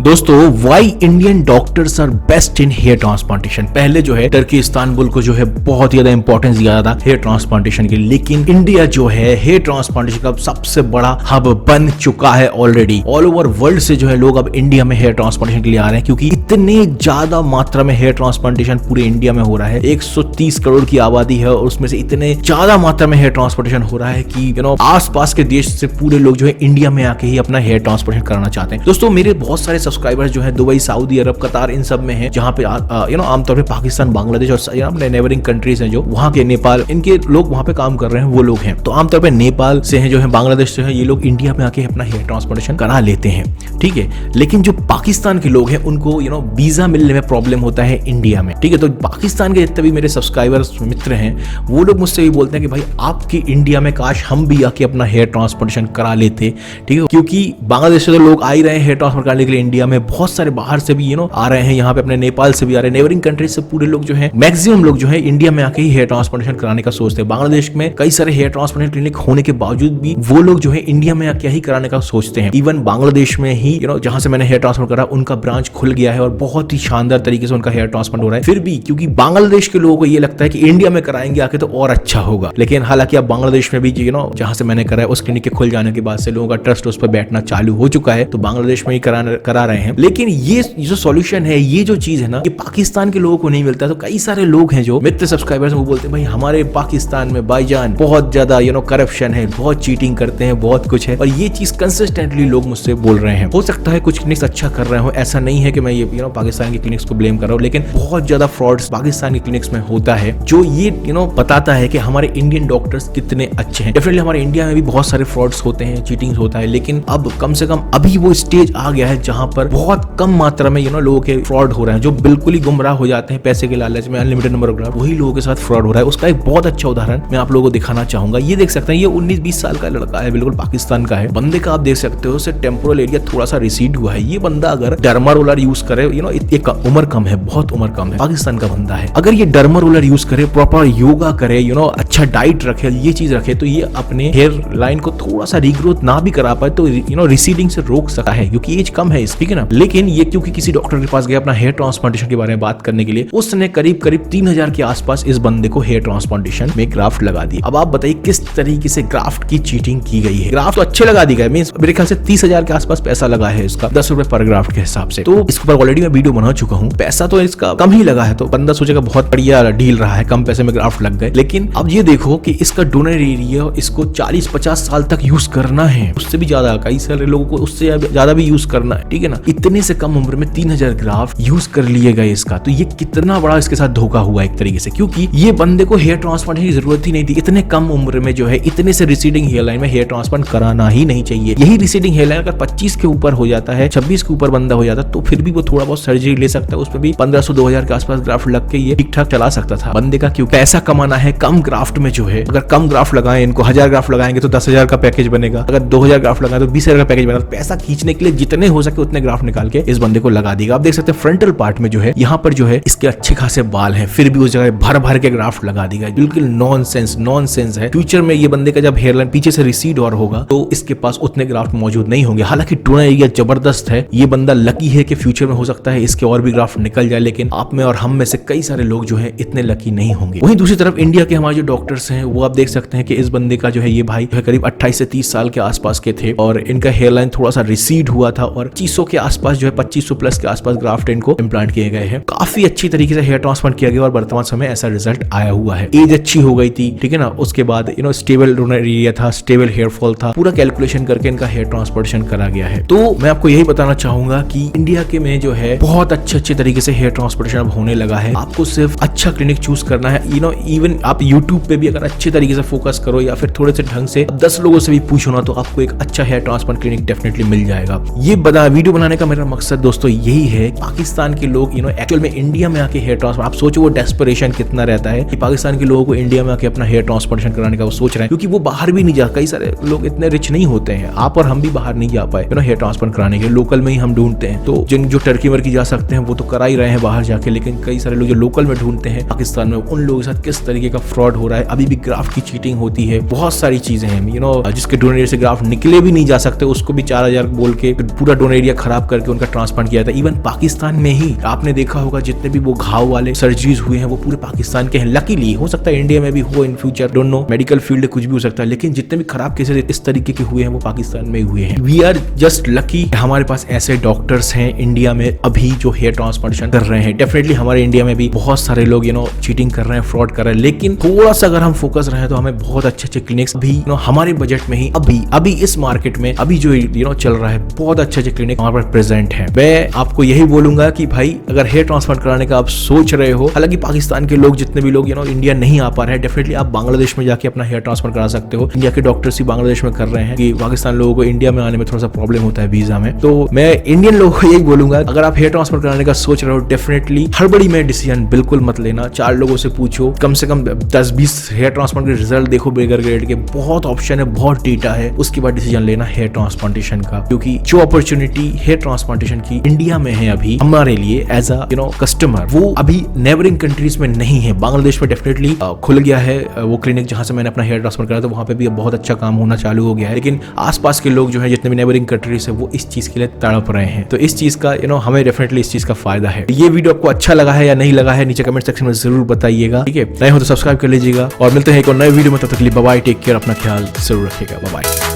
दोस्तों, why Indian doctors are best in hair transplantation. पहले जो है टर्की इस्तांबुल को जो है बहुत ज्यादा इंपॉर्टेंस दिया जाता हेयर ट्रांसप्लांटेशन के लिए, लेकिन इंडिया जो है हेयर ट्रांसप्लांटेशन का सबसे बड़ा हब बन चुका है ऑलरेडी। ऑल ओवर वर्ल्ड से जो है लोग अब इंडिया में हेयर ट्रांसप्लांटेशन के लिए आ रहे हैं, क्योंकि इतने ज्यादा मात्रा में हेयर ट्रांसप्लांटेशन पूरे इंडिया में हो रहा है। 130 करोड़ की आबादी है और उसमें से इतने ज्यादा मात्रा में हेयर ट्रांसप्लांटेशन हो रहा है कि आसपास के देश से पूरे लोग जो है इंडिया में आके ही अपना हेयर ट्रांसप्लांटेशन कराना चाहते हैं। दोस्तों, मेरे बहुत सारे सब्सक्राइबर्स जो है दुबई, सऊदी अरब, कतार, इन सब में हैं, जहां पे आमतौर पे पाकिस्तान, बांग्लादेश और अपने नेबरिंग कंट्रीज हैं, जो वहां के नेपाल, इनके लोग वहां पे काम कर रहे हैं, वो लोग हैं। तो आमतौर पे नेपाल से हैं, जो है बांग्लादेश से है, ये लोग इंडिया में आके अपना हेयर ट्रांसप्लांटेशन करा लेते हैं, ठीक है। लेकिन जो पाकिस्तान के लोग हैं उनको वीजा मिलने में प्रॉब्लम होता है इंडिया में, ठीक है। तो पाकिस्तान के जितने भी मेरे सब्सक्राइबर्स मित्र हैं, वो लोग मुझसे भी बोलते हैं कि भाई आपकी इंडिया में काश हम भी आके अपना हेयर ट्रांसप्लांटेशन करा लेते, ठीक है। क्योंकि बांग्लादेश से तो लोग आ ही रहे हैं हेयर ट्रांसप्लांट कराने के लिए इंडिया में, बहुत सारे बाहर से भी आ रहे हैं, यहाँ पे अपने नेपाल से भी आ रहे हैं, नेबरिंग कंट्रीज से पूरे लोग जो है, मैक्सिमम लोग जो है इंडिया में आके ही हेयर ट्रांसप्लांटेशन कराने का सोचते हैं। बांग्लादेश में कई सारे हेयर ट्रांसप्लांटेशन क्लिनिक होने के बावजूद भी वो लोग जो है इंडिया में आके ही कराने का सोचते हैं। इवन बांग्लादेश में ही जहां से मैंने हेयर ट्रांसप्लांट करा, उनका ब्रांच खुल गया है और बहुत ही शानदार तरीके से उनका हेयर ट्रांसप्लांट हो रहा है। फिर भी क्योंकि बांग्लादेश के लोगों को ये लगता है कि इंडिया में कराएंगे आके तो और अच्छा होगा, लेकिन हालांकि अब बांग्लादेश में भी जहां से मैंने करा है, उस क्लिनिक के खुल जाने के बाद से लोगों का ट्रस्ट उस पर बैठना चालू हो चुका है, तो बांग्लादेश में ही करा रहे हैं। लेकिन ये जो सॉल्यूशन है, ये जो चीज है ना, ये पाकिस्तान के लोगों को नहीं मिलता। तो कई सारे लोग हैं जो मित्र सब्सक्राइबर्स, वो बोलते हैं भाई हमारे पाकिस्तान में भाईजान बहुत ज्यादा करप्शन है, बहुत चीटिंग करते हैं, बहुत कुछ है, और ये चीज कंसिस्टेंटली लोग मुझसे बोल रहे हैं। हो सकता है कुछ क्लिनिक्स अच्छा कर रहे हो, ऐसा नहीं है कि मैं ये पाकिस्तान की क्लिनिक्स को ब्लेम कर रहा हूँ, लेकिन बहुत ज्यादा फ्रॉड्स पाकिस्तान की क्लिनिक्स में होता है, जो ये बताता है कि हमारे इंडियन डॉक्टर्स कितने अच्छे हैं। डेफिनेटली हमारे इंडिया में भी बहुत सारे फ्रॉड्स होते हैं, चीटिंग होता है, लेकिन अब कम से कम अभी वो स्टेज आ गया है जहां पर बहुत कम मात्रा में लोगों के फ्रॉड हो रहे हैं, जो बिल्कुल ही गुमराह हो जाते हैं पैसे के लालच में, अनलिमिटेड नंबर ऑफ ग्राफ, वही लोगों के साथ फ्रॉड हो रहा है। उसका एक बहुत अच्छा उदाहरण मैं आप लोगों को दिखाना चाहूंगा। ये देख सकते हैं, ये 19-20 साल का लड़का है, बिल्कुल पाकिस्तान का है। बंदे का आप देख सकते हो, उससे टेम्पोरल एरिया थोड़ा सा रिसीड हुआ है। ये बंदा अगर डर्मा रोलर यूज करे, उम्र कम है, बहुत उम्र कम है, पाकिस्तान का बंदा है, अगर ये डर्मा रोलर यूज करे, प्रॉपर योगा करे, अच्छा डाइट रखे, ये चीज रखे, तो ये अपने हेयर लाइन को थोड़ा सा रीग्रोथ ना भी करा पाए तो रिसीडिंग से रोक सकता है, क्योंकि एज कम है, ठीक है ना। लेकिन ये क्योंकि किसी डॉक्टर के पास गया अपना हेयर ट्रांसप्लांटेशन के बारे में बात करने के लिए, उसने करीब 3000 के आसपास इस बंदे को हेयर ट्रांसप्लांटेशन में ग्राफ्ट लगा दी। अब आप बताइए किस तरीके से ग्राफ्ट की चीटिंग की गई है। ग्राफ्ट तो अच्छे लगा दी गए, मींस मेरे ख्याल से 30,000 के आसपास पैसा लगा है इसका, 10 रुपए पर ग्राफ्ट के हिसाब से। तो इसके ऊपर ऑलरेडी मैं वीडियो बना चुका हूँ। पैसा तो इसका कम ही लगा है, तो बंदा सोचेगा बहुत बढ़िया डील रहा है, कम पैसे में ग्राफ्ट लग गए। लेकिन अब ये देखो कि इसका डोनर एरिया इसको 40-50 साल तक यूज करना है, उससे भी ज्यादा, कई सारे लोगों को उससे ज्यादा भी यूज करना है, ठीक है ना। इतने से कम उम्र में 3000 ग्राफ्ट यूज कर लिए गए इसका, तो ये कितना बड़ा इसके साथ धोखा हुआ एक तरीके से, क्योंकि ये बंदे को हेयर ट्रांसप्लांट की जरूरत ही नहीं थी। इतने कम उम्र में जो है इतने से रिसीडिंग हेयर लाइन में हेयर ट्रांसप्लांट कराना ही नहीं चाहिए। यही रिसीडिंग हेयर लाइन अगर 25 के ऊपर हो जाता है, 26 के ऊपर बंदा हो जाता है, तो फिर भी वो थोड़ा बहुत सर्जरी ले सकता है, उसमें भी 1500-2000 के आसपास ग्राफ्ट लग के ये ठीक ठाक चला सकता था। बंदे का क्यों पैसा कमाना है कम ग्राफ्ट में, जो है अगर कम ग्राफ्ट लगाए, इनको 1000 ग्राफ्ट लगाएंगे तो 10,000 का पैकेज बनेगा, अगर 2000 ग्राफ्ट लगाए तो 20,000 का पैकेज बनेगा। पैसा खींचने के लिए जितने हो सके उतने ग्राफ्ट निकाल के इस बंदे को लगा देगा। आप देख सकते हैं फ्रंटल पार्ट में जो है, यहाँ पर जो है इसके अच्छे खासे बाल हैं, फिर भी उस जगह भर भर के ग्राफ्ट लगा दी गई। बिल्कुल नॉनसेंस है। फ्यूचर में ये बंदे का जब हेयरलाइन पीछे से रिसीड और होगा तो इसके पास उतने ग्राफ्ट मौजूद नहीं होंगे। हालांकि डोनर एरिया जबरदस्त है, ये बंदा लकी है कि फ्यूचर में हो सकता है इसके और भी ग्राफ्ट निकल जाए, लेकिन आप में और हम में से कई सारे लोग जो है इतने लकी नहीं होंगे। वहीं दूसरी तरफ इंडिया के हमारे जो डॉक्टर्स हैं, वो आप देख सकते हैं कि इस बंदे का जो है, ये भाई जो है करीब 28 से 30 साल के आसपास के थे और इनका हेयरलाइन थोड़ा सा रिसीड हुआ था और 2500 के आसपास जो है 2500 प्लस के आसपास ग्राफ्ट इनको इम्प्लांट किए गए हैं। काफी अच्छी तरीके से हेयर ट्रांसप्लांट किया गया और वर्तमान समय ऐसा रिजल्ट आया हुआ है। एज अच्छी हो गई थी, ठीक है ना। उसके बाद स्टेबल डोनर एरिया था, स्टेबल हेयर फॉल था, पूरा कैलकुलेशन करके इनका हेयर ट्रांसप्लांटेशन करा गया है। तो मैं आपको यही बताना चाहूंगा कि इंडिया के में जो है बहुत अच्छे तरीके से हेयर ट्रांसप्लांटेशन अब होने लगा है। आपको सिर्फ अच्छा क्लिनिक चूज करना है। इवन आप यूट्यूब पे भी अगर अच्छे तरीके से फोकस करो या फिर थोड़े से ढंग से 10 लोगों से भी पूछो ना, तो आपको एक अच्छा हेयर ट्रांसप्लांट क्लिनिक डेफिनेटली मिल जाएगा। ये वीडियो वीडियो बनाने का मेरा मकसद दोस्तों यही है, पाकिस्तान के लोग एक्चुअल में इंडिया में आके हेयर ट्रांसप्लांट, आप सोचो वो डेस्परेशन कितना रहता है कि पाकिस्तान के लोगों को इंडिया में आके अपना हेयर ट्रांसप्लांटेशन कराने का वो सोच रहे हैं, क्योंकि वो बाहर भी नहीं जा, कई सारे लोग इतने रिच नहीं होते हैं, आप और हम भी बाहर नहीं जा पाए हेयर ट्रांसप्लांट कराने के, लोकल में ही हम ढूंढते हैं। तो जिन जो टर्की वर्की जा सकते हैं वो तो करा ही रहे हैं बाहर जाके, लेकिन कई सारे लोग जो लोकल में ढूंढते हैं पाकिस्तान में, उन लोगों के साथ किस तरीके का फ्रॉड हो रहा है, अभी भी ग्राफ्ट की चीटिंग होती है, बहुत सारी चीजें हैं जिसके डोनेट से ग्राफ्ट निकले भी नहीं जा सकते, उसको भी 4000 बोल के पूरा डोनेट एरिया खराब करके उनका ट्रांसप्लांट किया था। इवन पाकिस्तान में ही आपने देखा होगा जितने भी वो घाव वाले सर्जरीज हुए हैं वो पूरे पाकिस्तान के हैं। लकीली हो सकता है इंडिया में भी हो in future, don't know, medical field कुछ भी हो सकता है, लेकिन जितने भी खराब केसेस इस तरीके के हुए हैं वो पाकिस्तान में हुए हैं। वी आर जस्ट लकी हमारे पास ऐसे डॉक्टर्स हैं इंडिया में अभी जो हेयर ट्रांसप्लांटेशन कर रहे हैं। डेफिनेटली हमारे इंडिया में भी बहुत सारे लोग चीटिंग कर रहे हैं, फ्रॉड कर रहे हैं, लेकिन थोड़ा सा अगर हम फोकस रहे तो हमें बहुत अच्छे क्लिनिक्स भी हमारे बजट में ही अभी इस मार्केट में अभी जो चल रहा है, बहुत अच्छे क्लिनिक हमारे पास प्रेजेंट है। मैं आपको यही बोलूंगा कि भाई अगर हेयर ट्रांसप्लांट कराने का आप सोच रहे हो, हालांकि पाकिस्तान के लोग जितने भी लोग इंडिया नहीं आ पा रहे हैं, डेफिनेटली आप बांग्लादेश में जाके अपना हेयर ट्रांसप्लांट करा सकते हो। इंडिया के डॉक्टर्स ही बांग्लादेश में कर रहे हैं कि पाकिस्तान लोगों को इंडिया में आने में थोड़ा सा प्रॉब्लम होता है वीजा में। तो मैं इंडियन लोगों को यही बोलूंगा, अगर आप हेयर ट्रांसप्लांट कराने का सोच रहे हो, डेफिनेटली हड़बड़ी में डिसीजन बिल्कुल मत लेना। 4 लोगों से पूछो, कम से कम 10-20 हेयर ट्रांसप्लांट के रिजल्ट देखो बिगर ग्रेड के, बहुत ऑप्शन है, बहुत डेटा है, उसके बाद डिसीजन लेना हेयर ट्रांसप्लांटेशन का। क्योंकि जो अपॉर्चुनिटी हेयर ट्रांसप्लांटेशन की इंडिया में है अभी हमारे लिए एज अ कस्टमर, वो अभी नेबरिंग कंट्रीज में नहीं है। बांग्लादेश में डेफिनेटली खुल गया है वो क्लिनिक जहां से मैंने अपना हेयर ट्रांसफर करा था, वहां पे भी अब बहुत अच्छा काम होना चालू हो गया है, लेकिन आसपास के लोग जो है जितने भी नेबरिंग कंट्रीज है वो इस चीज के लिए तड़प रहे हैं। तो इस चीज का हमें डेफिनेटली इस चीज का फायदा है। ये वीडियो आपको अच्छा लगा है या नहीं लगा है नीचे कमेंट सेक्शन में जरूर बताइएगा, ठीक है? नए हो तो सब्सक्राइब कर लीजिएगा और मिलते हैं एक और नए वीडियो में, तब तक के लिए बाय बाय, टेक केयर, अपना ख्याल जरूर रखिएगा, बाय बाय।